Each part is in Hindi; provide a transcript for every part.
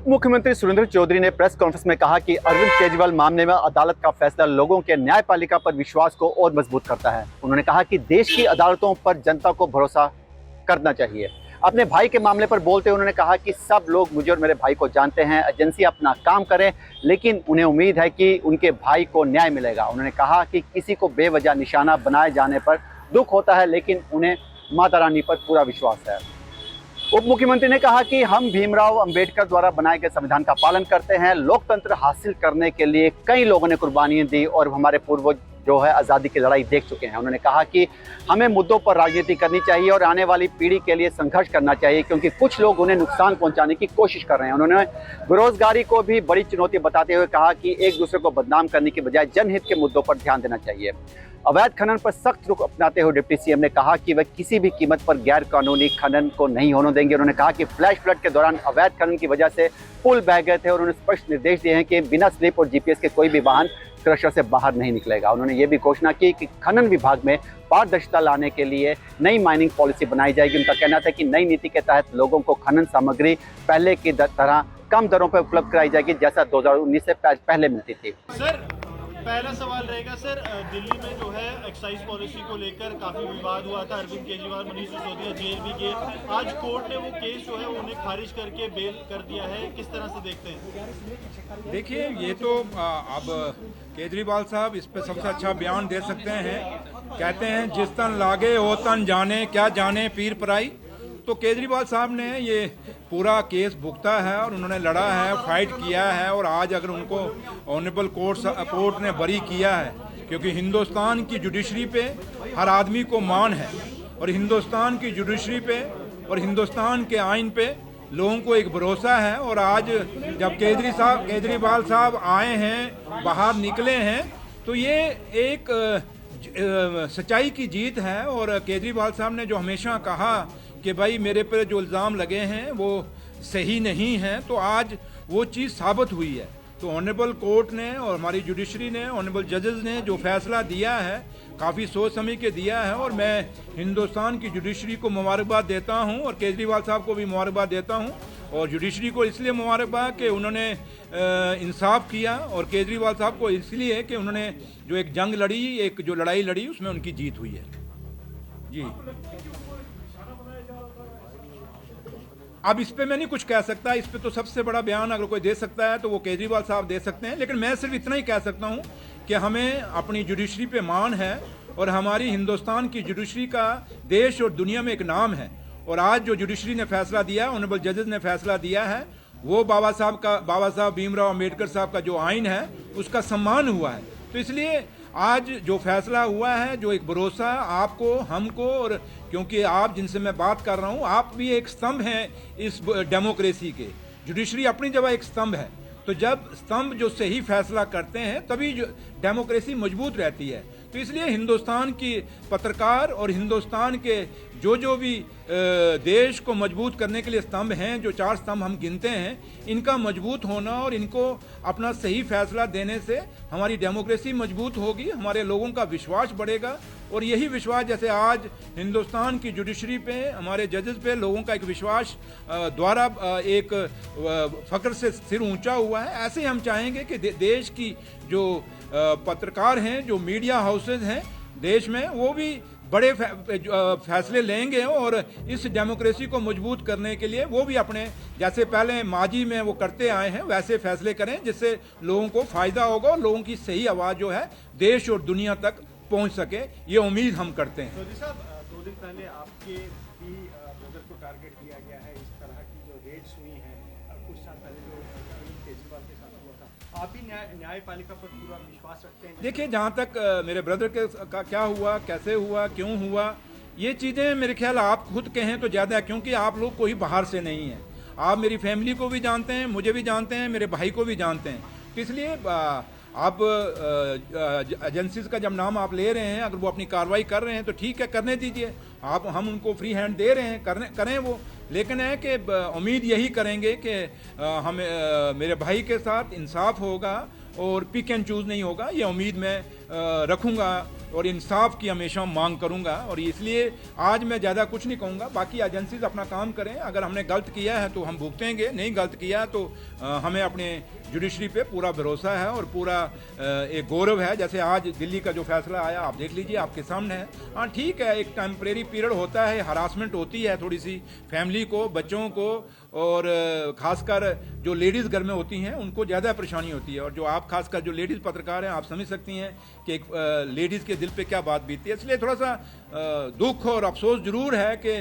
उप मुख्यमंत्री सुरेंद्र चौधरी ने प्रेस कॉन्फ्रेंस में कहा कि अरविंद केजरीवाल मामले में अदालत का फैसला लोगों के न्यायपालिका पर विश्वास को और मजबूत करता है। उन्होंने कहा कि देश की अदालतों पर जनता को भरोसा करना चाहिए। अपने भाई के मामले पर बोलते हुए उन्होंने कहा कि सब लोग मुझे और मेरे भाई को जानते हैं, एजेंसी अपना काम करें, लेकिन उन्हें उम्मीद है कि उनके भाई को न्याय मिलेगा। उन्होंने कहा कि किसी को बेवजह निशाना बनाए जाने पर दुख होता है, लेकिन उन्हें माता रानी पर पूरा विश्वास है। उप मुख्यमंत्री ने कहा कि हम भीमराव अंबेडकर द्वारा बनाए गए संविधान का पालन करते हैं। लोकतंत्र हासिल करने के लिए कई लोगों ने कुर्बानियां दी और हमारे पूर्वज जो है आज़ादी की लड़ाई देख चुके हैं। उन्होंने कहा कि हमें मुद्दों पर राजनीति करनी चाहिए और आने वाली पीढ़ी के लिए संघर्ष करना चाहिए, क्योंकि कुछ लोग उन्हें नुकसान पहुंचाने की कोशिश कर रहे हैं। उन्होंने बेरोजगारी को भी बड़ी चुनौती बताते हुए कहा कि एक दूसरे को बदनाम करने की बजाय जनहित के मुद्दों पर ध्यान देना चाहिए। अवैध खनन पर सख्त रुख अपनाते हुए डिप्टी सीएम ने कहा कि वे किसी भी कीमत पर गैर कानूनी खनन को नहीं होने देंगे। उन्होंने कहा कि फ्लैश फ्लड के दौरान अवैध खनन की वजह से पुल बह गए थे और उन्होंने स्पष्ट निर्देश दिए हैं कि बिना स्लिप और जीपीएस के कोई भी वाहन क्रशर से बाहर नहीं निकलेगा। उन्होंने ये भी घोषणा की कि खनन विभाग में पारदर्शिता लाने के लिए नई माइनिंग पॉलिसी बनाई जाएगी। उनका कहना था कि नई नीति के तहत लोगों को खनन सामग्री पहले की तरह कम दरों पर उपलब्ध कराई जाएगी, जैसा 2019 से पहले मिलती थी। सर, पहला सवाल रहेगा सर, दिल्ली में जो है एक्साइज पॉलिसी को लेकर काफी विवाद हुआ था। अरविंद केजरीवाल, मनीष सिसोदिया जेल भी गए। आज कोर्ट ने वो केस जो है उन्हें खारिज करके बेल कर दिया है। किस तरह से देखते हैं? देखिए, ये तो अब केजरीवाल साहब इस पे सबसे अच्छा बयान दे सकते हैं। कहते हैं जिस तन लागे वो तन जाने, क्या जाने पीर पराई। तो केजरीवाल साहब ने ये पूरा केस भुगता है और उन्होंने लड़ा है, फाइट किया है, और आज अगर उनको ऑनरेबल कोर्ट ने बरी किया है, क्योंकि हिंदुस्तान की जुडिशरी पे हर आदमी को मान है और हिंदुस्तान की जुडिशरी पे और हिंदुस्तान के आइन पे लोगों को एक भरोसा है। और आज जब केजरीवाल साहब आए हैं, बाहर निकले हैं, तो ये एक सच्चाई की जीत है। और केजरीवाल साहब ने जो हमेशा कहा कि भाई मेरे पर जो इल्ज़ाम लगे हैं वो सही नहीं है, तो आज वो चीज़ साबित हुई है। तो ऑनरेबल कोर्ट ने और हमारी जुडिशरी ने, ऑनरेबल जजेस ने जो फैसला दिया है, काफ़ी सोच समझ के दिया है, और मैं हिंदुस्तान की जुडिशरी को मुबारकबाद देता हूं और केजरीवाल साहब को भी मुबारकबाद देता हूं। और जुडिशरी को इसलिए मुबारकबाद कि उन्होंने इंसाफ किया, और केजरीवाल साहब को इसलिए कि उन्होंने जो एक जंग लड़ी, एक जो लड़ाई लड़ी, उसमें उनकी जीत हुई है। जी, अब इस पे मैं नहीं कुछ कह सकता। इस पे तो सबसे बड़ा बयान अगर कोई दे सकता है तो वो केजरीवाल साहब दे सकते हैं, लेकिन मैं सिर्फ इतना ही कह सकता हूं कि हमें अपनी जुडिशरी पे मान है और हमारी हिंदुस्तान की जुडिशरी का देश और दुनिया में एक नाम है। और आज जो जुडिशरी ने फैसला दिया, ऑनरेबल जजेस ने फैसला दिया है, वो बाबा साहब भीमराव अम्बेडकर साहब का जो आइन है उसका सम्मान हुआ है। तो इसलिए आज जो फैसला हुआ है, जो एक भरोसा आपको, हमको, और क्योंकि आप जिनसे मैं बात कर रहा हूं, आप भी एक स्तंभ हैं इस डेमोक्रेसी के। जुडिशरी अपनी जगह एक स्तंभ है, तो जब स्तंभ जो सही फैसला करते हैं तभी जो डेमोक्रेसी मजबूत रहती है। तो इसलिए हिंदुस्तान की पत्रकार और हिंदुस्तान के जो भी देश को मजबूत करने के लिए स्तंभ हैं, जो 4 स्तंभ हम गिनते हैं, इनका मजबूत होना और इनको अपना सही फैसला देने से हमारी डेमोक्रेसी मजबूत होगी, हमारे लोगों का विश्वास बढ़ेगा। और यही विश्वास, जैसे आज हिंदुस्तान की जुडिशरी पे, हमारे जजेस पे लोगों का एक विश्वास द्वारा एक फख्र से सिर ऊंचा हुआ है, ऐसे हम चाहेंगे कि देश की जो पत्रकार हैं, जो मीडिया हाउसेज हैं देश में, वो भी बड़े फैसले लेंगे और इस डेमोक्रेसी को मजबूत करने के लिए वो भी अपने, जैसे पहले माजी में वो करते आए हैं, वैसे फैसले करें जिससे लोगों को फायदा होगा और लोगों की सही आवाज़ जो है देश और दुनिया तक पहुंच सके, ये उम्मीद हम करते हैं। मोदी साहब, 2 दिन पहले आपके भी ब्रदर को टारगेट किया गया है। इस तरह की जो रेड्स हुई हैं कुछ साल पहले जो केजरीवाल के साथ हुआ था, आप भी न्यायपालिका पर पूरा विश्वास रखते हैं? देखिए, जहाँ तक मेरे ब्रदर का क्या हुआ, कैसे हुआ, क्यों हुआ, ये चीज़ें मेरे ख्याल आप खुद कहें तो ज़्यादा है, क्योंकि आप लोग कोई बाहर से नहीं हैं। आप मेरी फैमिली को भी जानते हैं, मुझे भी जानते हैं, मेरे भाई को भी जानते हैं। तो इसलिए आप एजेंसीज का जब नाम आप ले रहे हैं, अगर वो अपनी कार्रवाई कर रहे हैं तो ठीक है, करने दीजिए। हम उनको फ्री हैंड दे रहे हैं, करें वो। लेकिन है कि उम्मीद यही करेंगे कि हम मेरे भाई के साथ इंसाफ होगा और पिक एंड चूज़ नहीं होगा, ये उम्मीद मैं रखूँगा। और इंसाफ की हमेशा मांग करूंगा। और इसलिए आज मैं ज़्यादा कुछ नहीं कहूँगा। बाकी एजेंसीज अपना काम करें, अगर हमने गलत किया है तो हम भुगतेंगे, नहीं गलत किया तो हमें अपने जुडिशरी पे पूरा भरोसा है और पूरा एक गौरव है। जैसे आज दिल्ली का जो फैसला आया आप देख लीजिए, आपके सामने है। हाँ ठीक है, एक टेम्परेरी पीरियड होता है, हरासमेंट होती है थोड़ी सी फैमिली को, बच्चों को, और खासकर जो लेडीज़ घर में होती हैं उनको ज़्यादा परेशानी होती है। और जो आप खासकर जो लेडीज़ पत्रकार हैं, आप समझ सकती हैं कि एक लेडीज़ के दिल पे क्या बात बीतती है। इसलिए थोड़ा सा दुख और अफसोस ज़रूर है कि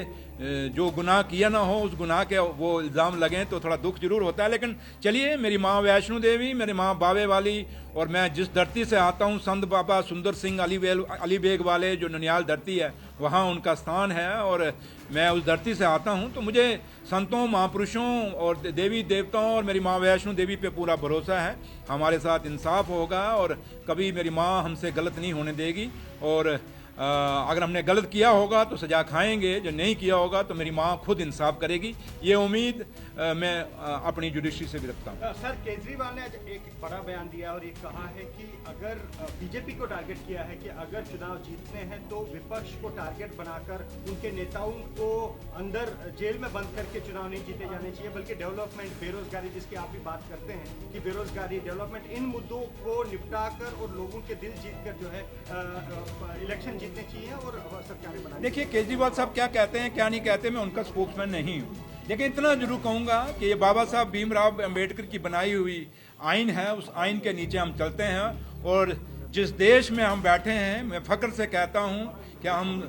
जो गुनाह किया ना हो उस गुनाह के वो इल्ज़ाम लगें तो थोड़ा दुख जरूर होता है। लेकिन चलिए, मेरी माँ वैष्णो देवी, मेरी माँ बावे वाली, और मैं जिस धरती से आता हूँ, संत बाबा सुंदर सिंह अली बेग वाले जो ननियाल धरती है, वहाँ उनका स्थान है और मैं उस धरती से आता हूँ। तो मुझे संतों, महापुरुषों और देवी देवताओं और मेरी माँ वैष्णो देवी पे पूरा भरोसा है। हमारे साथ इंसाफ होगा और कभी मेरी माँ हमसे गलत नहीं होने देगी। और अगर हमने गलत किया होगा तो सजा खाएंगे, जो नहीं किया होगा तो मेरी माँ खुद इंसाफ करेगी। ये उम्मीद मैं अपनी जुडिशरी से भी रखता हूँ। सर, केजरीवाल ने आज एक बड़ा बयान दिया और ये कहा है कि अगर बीजेपी को टारगेट किया है कि अगर चुनाव जीतने हैं तो विपक्ष को टारगेट बनाकर उनके नेताओं को अंदर जेल में बंद करके चुनाव नहीं जीते जाने चाहिए, बल्कि डेवलपमेंट, बेरोजगारी, जिसकी आप भी बात करते हैं कि बेरोजगारी, डेवलपमेंट, इन मुद्दों को निपटा कर और लोगों के दिल जीत कर जो है इलेक्शन जीतने चाहिए और सरकारें बनानी। देखिए, केजरीवाल साहब क्या कहते हैं क्या नहीं कहते, मैं उनका स्पोक्समैन नहीं हूँ, लेकिन इतना जरूर कहूँगा कि ये बाबा साहब भीमराव अंबेडकर की बनाई हुई आइन है, उस आइन के नीचे हम चलते हैं। और जिस देश में हम बैठे हैं, मैं फख्र से कहता हूँ कि हम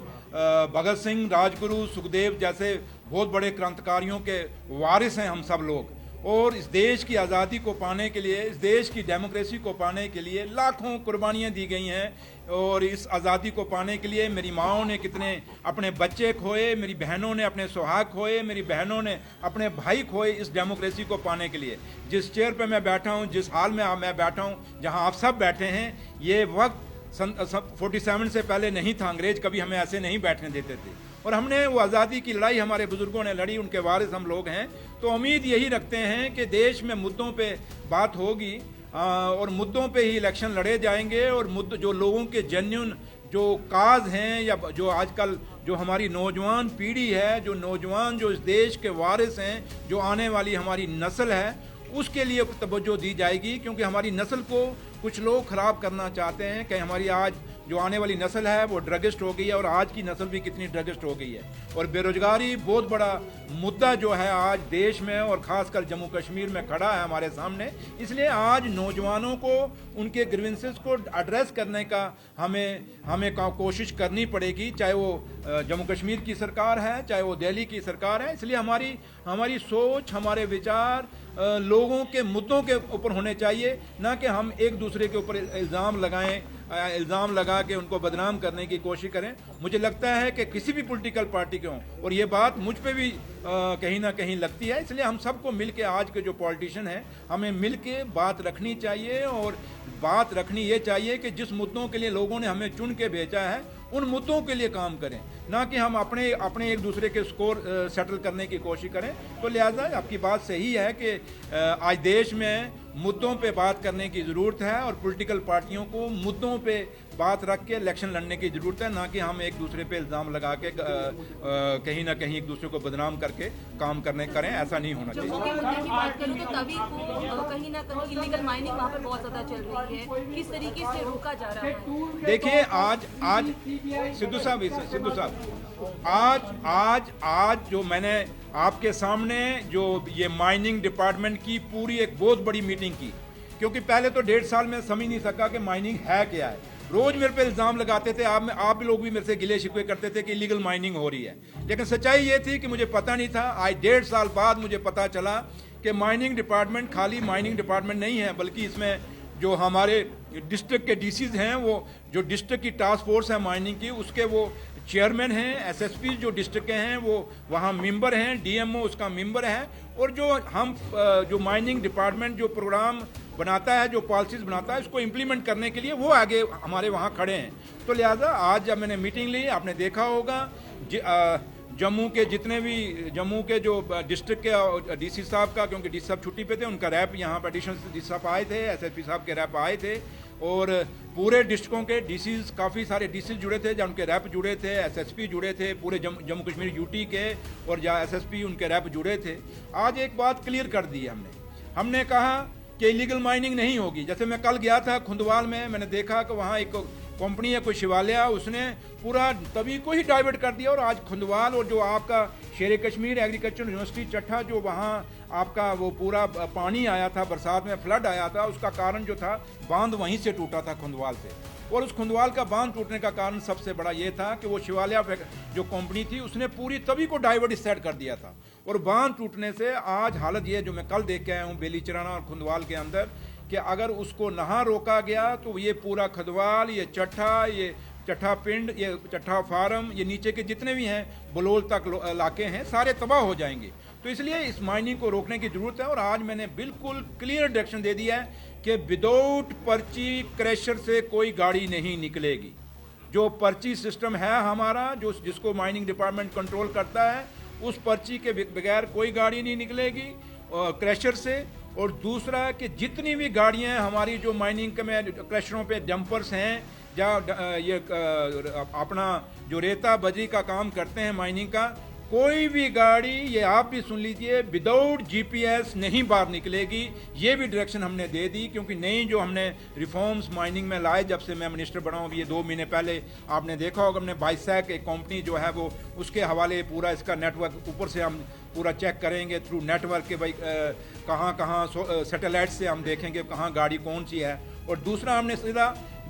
भगत सिंह, राजगुरु, सुखदेव जैसे बहुत बड़े क्रांतिकारियों के वारिस हैं हम सब लोग। और इस देश की आज़ादी को पाने के लिए, इस देश की डेमोक्रेसी को पाने के लिए लाखों कुर्बानियाँ दी गई हैं। और इस आज़ादी को पाने के लिए मेरी माँओं ने कितने अपने बच्चे खोए, मेरी बहनों ने अपने सुहाग खोए, मेरी बहनों ने अपने भाई खोए इस डेमोक्रेसी को पाने के लिए। जिस चेयर पे मैं बैठा हूँ, जिस हाल में मैं बैठा हूँ, जहाँ आप सब बैठे हैं, ये वक्त 47 से पहले नहीं था। अंग्रेज कभी हमें ऐसे नहीं बैठने देते थे और हमने वो आज़ादी की लड़ाई हमारे बुजुर्गों ने लड़ी, उनके वारिस हम लोग हैं। तो उम्मीद यही रखते हैं कि देश में मुद्दों पे बात होगी और मुद्दों पे ही इलेक्शन लड़े जाएंगे। और मुद्दे जो लोगों के जेन्युइन जो काज हैं, या जो आजकल जो हमारी नौजवान पीढ़ी है, जो नौजवान जो इस देश के वारिस हैं, जो आने वाली हमारी नस्ल है, उसके लिए तवज्जो दी जाएगी। क्योंकि हमारी नस्ल को कुछ लोग ख़राब करना चाहते हैं कि हमारी आज जो आने वाली नस्ल है वो ड्रगिस्ट हो गई है, और आज की नस्ल भी कितनी ड्रगिस्ट हो गई है। और बेरोजगारी बहुत बड़ा मुद्दा जो है आज देश में और ख़ासकर जम्मू कश्मीर में खड़ा है हमारे सामने। इसलिए आज नौजवानों को उनके ग्रीवेंसेस को एड्रेस करने का हमें कोशिश करनी पड़ेगी, चाहे वो जम्मू कश्मीर की सरकार है, चाहे वो दिल्ली की सरकार है। इसलिए हमारी सोच, हमारे विचार लोगों के मुद्दों के ऊपर होने चाहिए, ना कि हम एक दूसरे के ऊपर इल्ज़ाम लगा के उनको बदनाम करने की कोशिश करें। मुझे लगता है कि किसी भी पॉलिटिकल पार्टी के हों, और ये बात मुझ पे भी कहीं ना कहीं लगती है। इसलिए हम सबको मिलके, आज के जो पॉलिटिशियन हैं, हमें मिलके बात रखनी चाहिए। और बात रखनी ये चाहिए कि जिस मुद्दों के लिए लोगों ने हमें चुन के भेजा है, उन मुद्दों के लिए काम करें, ना कि हम अपने एक दूसरे के स्कोर सेटल करने की कोशिश करें। तो लिहाजा आपकी बात सही है कि आज देश में मुद्दों पे बात करने की ज़रूरत है और पॉलिटिकल पार्टियों को मुद्दों पे बात रख के इलेक्शन लड़ने की ज़रूरत है, ना कि हम एक दूसरे पे इल्ज़ाम लगा के कहीं ना कहीं एक दूसरे को बदनाम करके काम करें। ऐसा नहीं होना चाहिए। मुद्दे की बात करूँ तो तभी को कहीं ना कहीं इलीगल माइनिंग वहाँ पर बहुत ज़्यादा चल रही है, किस तरीके से रोका जा रहा है? देखिए, आज सिद्धू साहब आज जो मैंने आपके सामने जो ये माइनिंग डिपार्टमेंट की पूरी एक बहुत बड़ी मीटिंग की, क्योंकि पहले तो 1.5 साल में समझ नहीं सका कि माइनिंग है क्या है। रोज मेरे पे इल्ज़ाम लगाते थे, आप लोग भी मेरे से गिले शिकवे करते थे कि इलीगल माइनिंग हो रही है, लेकिन सच्चाई ये थी कि मुझे पता नहीं था। आज 1.5 साल बाद मुझे पता चला कि माइनिंग डिपार्टमेंट खाली माइनिंग डिपार्टमेंट नहीं है, बल्कि इसमें जो हमारे डिस्ट्रिक्ट के डीसीज हैं, वो जो डिस्ट्रिक्ट की टास्क फोर्स है माइनिंग की, उसके वो चेयरमैन हैं, एसएसपी जो डिस्ट्रिक्ट के हैं वो वहाँ मेंबर हैं, डीएमओ उसका मेंबर है। और जो माइनिंग डिपार्टमेंट जो प्रोग्राम बनाता है, जो पॉलिसीज बनाता है, उसको इम्प्लीमेंट करने के लिए वो आगे हमारे वहाँ खड़े हैं। तो लिहाजा आज जब मैंने मीटिंग ली, आपने देखा होगा जम्मू के जितने भी जम्मू के जो डिस्ट्रिक्ट के डीसी साहब का, क्योंकि डीसी साहब छुट्टी पे थे, उनका रैप यहाँ पर एडिशनल डीसी साहब आए थे, एसएसपी साहब के रैप आए थे, और पूरे डिस्ट्रिक्टों के डीसीज, काफ़ी सारे डीसीज जुड़े थे, जहाँ उनके रैप जुड़े थे, एसएसपी जुड़े थे, पूरे जम्मू कश्मीर यूटी के, और जहाँ एसएसपी उनके रैप जुड़े थे। आज एक बात क्लियर कर दी हमने कहा कि इलीगल माइनिंग नहीं होगी। जैसे मैं कल गया था खुंदवाल में, मैंने देखा कि वहाँ एक कंपनी है कोई शिवालय, उसने पूरा तभी को ही डाइवर्ट कर दिया, और आज खुंदवाल और जो आपका शेर कश्मीर एग्रीकल्चर यूनिवर्सिटी चट्ठा, जो वहाँ आपका वो पूरा पानी आया था, बरसात में फ्लड आया था, उसका कारण जो था बांध वहीं से टूटा था खुंदवाल से। और उस खुंदवाल का बांध टूटने का कारण सबसे बड़ा ये था कि वो शिवालय जो कंपनी थी उसने पूरी तभी को डाइवर्ट सेट कर दिया था, और बांध टूटने से आज हालत ये जो मैं कल देख के आया हूँ बेलीचराना और खुंदवाल के अंदर, कि अगर उसको नहा रोका गया तो ये पूरा खुंदवाल, ये चट्ठा, ये चट्ठा पिंड, ये चट्ठा फार्म, ये नीचे के जितने भी हैं बलोल तक इलाके हैं, सारे तबाह हो जाएंगे। तो इसलिए इस माइनिंग को रोकने की जरूरत है, और आज मैंने बिल्कुल क्लियर डायरेक्शन दे दिया है कि विदाउट पर्ची क्रैशर से कोई गाड़ी नहीं निकलेगी। जो पर्ची सिस्टम है हमारा, जो जिसको माइनिंग डिपार्टमेंट कंट्रोल करता है, उस पर्ची के बगैर कोई गाड़ी नहीं निकलेगी क्रैशर से। और दूसरा कि जितनी भी गाड़ियां हैं हमारी जो माइनिंग के में क्रैशरों पे डंपर्स हैं, या ये अपना जो रेता बजरी का काम करते हैं माइनिंग का, कोई भी गाड़ी, ये आप भी सुन लीजिए, विदाउट जीपीएस नहीं बाहर निकलेगी। ये भी डायरेक्शन हमने दे दी, क्योंकि नई जो हमने रिफॉर्म्स माइनिंग में लाए जब से मैं मिनिस्टर बना हूँ, ये 2 महीने पहले आपने देखा होगा, हमने बाइसैक एक कंपनी जो है वो उसके हवाले पूरा इसका नेटवर्क ऊपर से हम पूरा चेक करेंगे थ्रू नेटवर्क के भाई कहाँ सैटेलाइट से हम देखेंगे कहाँ गाड़ी कौन सी है। और दूसरा हमने सीधा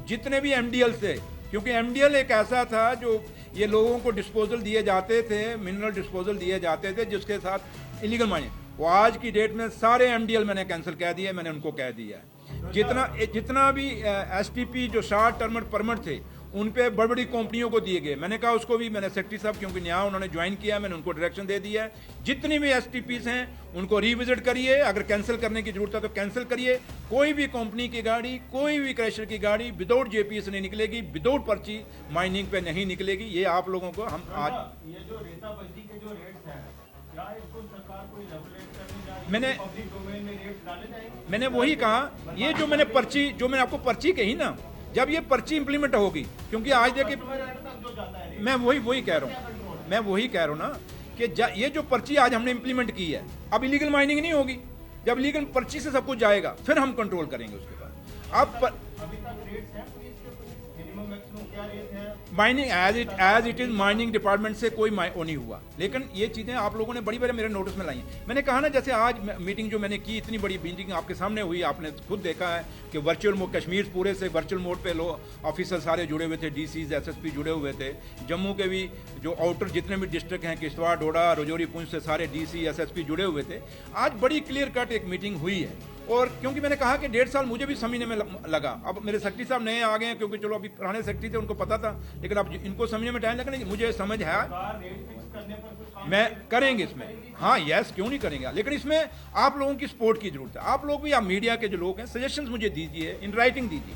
जितने भी एमडीएल से, क्योंकि एमडीएल एक ऐसा था जो ये लोगों को डिस्पोजल दिए जाते थे, मिनरल डिस्पोजल दिए जाते थे जिसके साथ इलीगल माइनिंग, वो आज की डेट में सारे एमडीएल मैंने कैंसिल कह दिए, मैंने उनको कह दिया है। जितना भी एसटीपी जो शॉर्ट टर्म परमिट थे उन पे बड़ी बड़ी कंपनियों को दिए गए, मैंने कहा उसको भी, मैंने सेक्रेटरी साहब क्योंकि नया उन्होंने ज्वाइन किया, मैंने उनको डायरेक्शन दे दिया है, जितनी भी एसटीपीस हैं उनको रिविजिट करिए, अगर कैंसिल करने की जरूरत है तो कैंसिल करिए। कोई भी कंपनी की गाड़ी, कोई भी क्रैशर की गाड़ी विदाउट जेपीएस नहीं निकलेगी, विदाउट पर्ची माइनिंग पे नहीं निकलेगी। ये आप लोगों को हम आज ये जो रेता बजरी के जो रेट्स हैं, क्या इसको सरकार कोई रेगुलेट करने जा रही है? मैंने पब्लिक डोमेन में रेट डाले जाएंगे? मैंने वही कहा, ये जो मैंने आपको पर्ची कही ना, जब ये पर्ची इंप्लीमेंट होगी, क्योंकि आज देखिए मैं वही कह रहा हूँ ना कि ये जो पर्ची आज हमने इंप्लीमेंट की है, अब इलीगल माइनिंग नहीं होगी। जब लीगल पर्ची से सब कुछ जाएगा फिर हम कंट्रोल करेंगे उसके बाद। अब अभी तक रेट्स हैं मिनिमम मैक्सिमम क्या रेट है? Mining as it is mining department से कोई वो नहीं हुआ, लेकिन ये चीज़ें आप लोगों ने बड़ी बड़ी मेरे नोटिस में लाई हैं। मैंने कहा ना, जैसे आज मीटिंग जो मैंने की, इतनी बड़ी मीटिंग आपके सामने हुई, आपने खुद देखा है कि वर्चुअल मोड, कश्मीर पूरे से वर्चुअल मोड पे ऑफिसर सारे जुड़े हुए थे, डीसीज एसएसपी जुड़े हुए थे, जम्मू के भी जो आउटर जितने भी डिस्ट्रिक्ट हैं, किश्तवाड़, डोडा, राजौरी, पुंछ से सारे डीसी एसएसपी जुड़े हुए थे। आज बड़ी क्लियर कट एक मीटिंग हुई है, और क्योंकि मैंने कहा कि 1.5 साल मुझे भी समझने में लगा। अब मेरे सेक्रेटरी साहब नए आ गए हैं, क्योंकि चलो अभी पुराने सेक्रेटरी थे उनको पता था, लेकिन अब इनको समझने में टाइम लगना, मुझे समझ है मैं करेंगे इसमें। हाँ यस, क्यों नहीं करेंगे, लेकिन इसमें आप लोगों की सपोर्ट की जरूरत है। आप लोग भी, आप मीडिया के जो लोग हैं, सजेशंस मुझे दीजिए, इन राइटिंग दीजिए,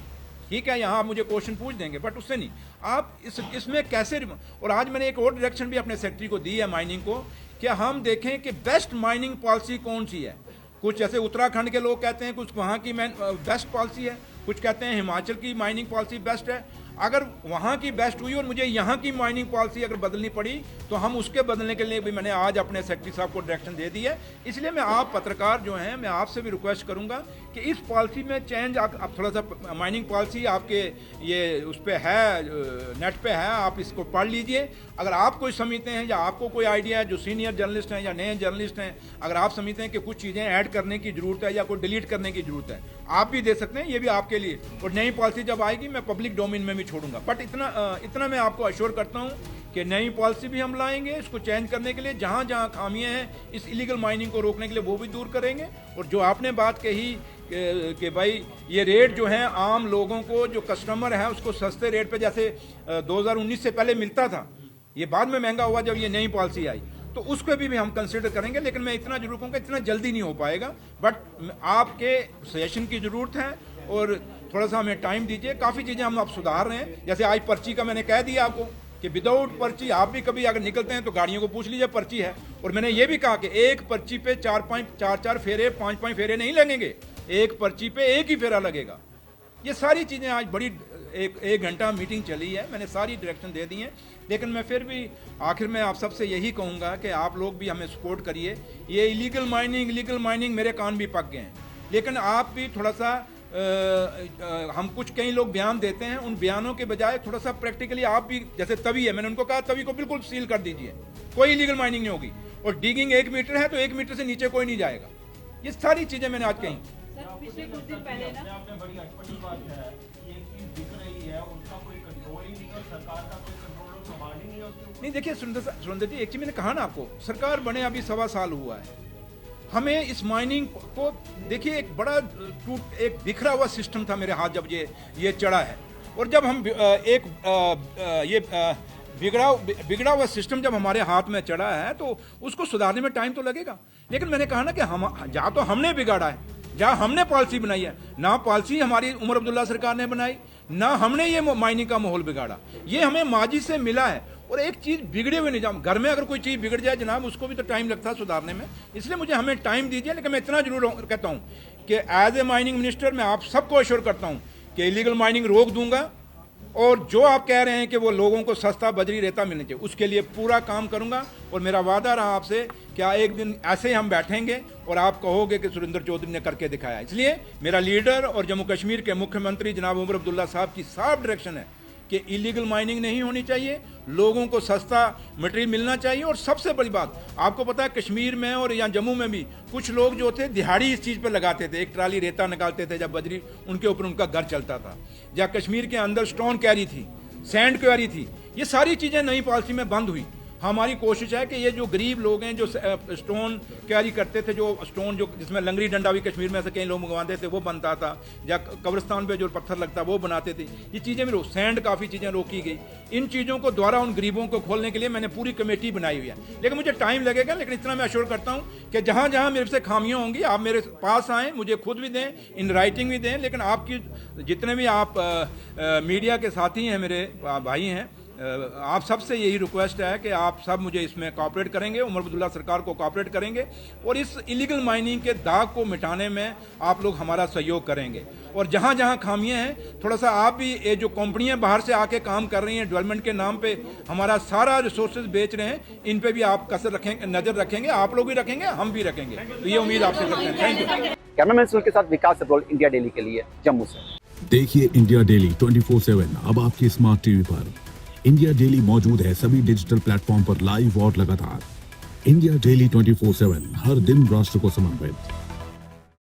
ठीक है? यहाँ आप मुझे क्वेश्चन पूछ देंगे, बट उससे नहीं, आप इसमें कैसे। और आज मैंने एक और डायरेक्शन भी अपने सेक्रेटरी को दी है माइनिंग को, कि हम देखें कि बेस्ट माइनिंग पॉलिसी कौन सी है। कुछ जैसे उत्तराखंड के लोग कहते हैं कुछ वहाँ की बेस्ट पॉलिसी है, कुछ कहते हैं हिमाचल की माइनिंग पॉलिसी बेस्ट है। अगर वहाँ की बेस्ट हुई और मुझे यहाँ की माइनिंग पॉलिसी अगर बदलनी पड़ी तो हम उसके बदलने के लिए भी मैंने आज अपने सेक्रेटरी साहब को डायरेक्शन दे दी है। इसलिए मैं आप पत्रकार जो हैं, मैं आपसे भी रिक्वेस्ट करूँगा कि इस पॉलिसी में चेंज आप थोड़ा सा, माइनिंग पॉलिसी आपके ये उस पर है, नेट पे है, आप इसको पढ़ लीजिए। अगर आप कोई समझते हैं या आपको कोई आइडिया है, जो सीनियर जर्नलिस्ट हैं या नए जर्नलिस्ट हैं, अगर आप समझते हैं कि कुछ चीज़ें ऐड करने की जरूरत है या कोई डिलीट करने की जरूरत है, आप भी दे सकते हैं, ये भी आपके लिए। और नई पॉलिसी जब आएगी मैं पब्लिक डोमेन में भी छोड़ूंगा, बट इतना मैं आपको अश्योर करता हूँ कि नई पॉलिसी भी हम लाएंगे इसको चेंज करने के लिए, जहाँ जहाँ खामियाँ हैं इस इलीगल माइनिंग को रोकने के लिए वो भी दूर करेंगे। और जो आपने बात कही कि भाई ये रेट जो है आम लोगों को, जो कस्टमर है उसको सस्ते रेट पे जैसे 2019 से पहले मिलता था, ये बाद में महंगा हुआ जब ये नई पॉलिसी आई, तो उसको भी हम कंसिडर करेंगे। लेकिन मैं इतना जरूर कहूँगा, इतना जल्दी नहीं हो पाएगा, बट आपके सजेशन की ज़रूरत है और थोड़ा सा हमें टाइम दीजिए। काफ़ी चीज़ें हम अब सुधार रहे हैं, जैसे आज पर्ची का मैंने कह दिया आपको कि विदाउट पर्ची आप भी कभी अगर निकलते हैं तो गाड़ियों को पूछ लीजिए पर्ची है। और मैंने ये भी कहा कि एक पर्ची पे 4 फेरे 5 फेरे नहीं लगेंगे, एक पर्ची पे एक ही फेरा लगेगा। ये सारी चीज़ें आज बड़ी एक घंटा मीटिंग चली है, मैंने सारी डायरेक्शन दे दी हैं। लेकिन मैं फिर भी आखिर में आप सबसे यही कहूँगा कि आप लोग भी हमें सपोर्ट करिए। ये इलीगल माइनिंग मेरे कान भी पक गए हैं, लेकिन आप भी थोड़ा सा हम कुछ कई लोग बयान देते हैं, उन बयानों के बजाय थोड़ा सा प्रैक्टिकली आप भी, जैसे तवी है, मैंने उनको कहा तवी को बिल्कुल सील कर दीजिए, कोई इलीगल माइनिंग नहीं होगी। और डिगिंग 1 मीटर है तो 1 मीटर से नीचे कोई नहीं जाएगा। ये सारी चीज़ें मैंने आज कही। पिछले कुछ दिन पहले ना बड़ी अटपटी बात है, ये चीज दिख रही है, उनका कोई कंट्रोल ही नहीं है, सरकार का कोई कंट्रोल और संभाल ही नहीं है उसके ऊपर। नहीं देखिए सुरेंद्र जी, एक चीज मैंने कहा ना आपको, सरकार बने अभी 1.25 साल हुआ है। हमें इस माइनिंग को देखिए, एक बड़ा एक बिखरा हुआ सिस्टम था मेरे हाथ जब ये चढ़ा है। और जब हम बिगड़ा हुआ सिस्टम जब हमारे हाथ में चढ़ा है तो उसको सुधारने में टाइम तो लगेगा। लेकिन मैंने कहा ना कि हम जहाँ तो हमने बिगाड़ा है, जहाँ हमने पॉलिसी बनाई है, ना पॉलिसी हमारी उमर अब्दुल्ला सरकार ने बनाई, ना हमने ये माइनिंग का माहौल बिगाड़ा, ये हमें माजी से मिला है। और एक चीज़ बिगड़े हुए निजाम, घर में अगर कोई चीज़ बिगड़ जाए जनाब, उसको भी तो टाइम लगता है सुधारने में, इसलिए मुझे हमें टाइम दीजिए। लेकिन मैं इतना जरूर कहता हूँ कि एज ए माइनिंग मिनिस्टर मैं आप सबको अश्योर करता हूँ कि इलीगल माइनिंग रोक दूंगा। और जो आप कह रहे हैं कि वो लोगों को सस्ता बजरी रेता मिलना चाहिए, उसके लिए पूरा काम करूंगा। और मेरा वादा रहा आपसे, क्या एक दिन ऐसे ही हम बैठेंगे और आप कहोगे कि सुरेंद्र चौधरी ने करके दिखाया। इसलिए मेरा लीडर और जम्मू कश्मीर के मुख्यमंत्री जनाब उमर अब्दुल्ला साहब की साफ डायरेक्शन है कि इलीगल माइनिंग नहीं होनी चाहिए, लोगों को सस्ता मटेरियल मिलना चाहिए। और सबसे बड़ी बात, आपको पता है कश्मीर में और यहाँ जम्मू में भी कुछ लोग जो थे दिहाड़ी इस चीज़ पर लगाते थे, एक ट्राली रेता निकालते थे जब बजरी, उनके ऊपर उनका घर चलता था। जहाँ कश्मीर के अंदर स्टोन क्वारी थी, सैंड क्वारी थी, ये सारी चीज़ें नई पॉलिसी में बंद हुई। हमारी कोशिश है कि ये जो गरीब लोग हैं जो स्टोन कैरी करते थे, जो स्टोन जो जिसमें लंगड़ी डंडा भी कश्मीर में से कई लोग मंगवाते थे वो बनता था, या कब्रिस्तान पे जो पत्थर लगता वो बनाते थे, ये चीज़ें भी सैंड काफ़ी चीज़ें रोकी गई। इन चीज़ों को द्वारा उन गरीबों को खोलने के लिए मैंने पूरी कमेटी बनाई हुई है। लेकिन मुझे टाइम लगेगा, लेकिन इतना मैं अश्योर करता हूँ कि जहाँ जहाँ मेरे से खामियाँ होंगी आप मेरे पास आएँ, मुझे खुद भी दें, इन राइटिंग भी दें। लेकिन आपकी जितने भी आप मीडिया के साथी हैं, मेरे भाई हैं, आप सबसे यही रिक्वेस्ट है कि आप सब मुझे इसमें कोऑपरेट करेंगे, उमर अब्दुल्ला सरकार को कोऑपरेट करेंगे और इस इलीगल माइनिंग के दाग को मिटाने में आप लोग हमारा सहयोग करेंगे। और जहाँ जहाँ खामियां हैं, थोड़ा सा आप भी, ये जो कंपनियां बाहर से आके काम कर रही हैं डेवलपमेंट के नाम पे, हमारा सारा रिसोर्सेज बेच रहे हैं, इन पे भी आप कसर रखेंगे, नजर रखेंगे, आप लोग भी रखेंगे, हम भी रखेंगे। तो ये उम्मीद आपसे करते हैं। Thank you. कैमरामैन सुनील के साथ विकास अब्रोल, इंडिया डेली के लिए जम्मू से। देखिए इंडिया डेली 24/7 अब आपकी स्मार्ट टीवी पर। इंडिया डेली मौजूद है सभी डिजिटल प्लेटफॉर्म पर लाइव और लगातार। इंडिया डेली 24/7 हर दिन राष्ट्र को समर्पित।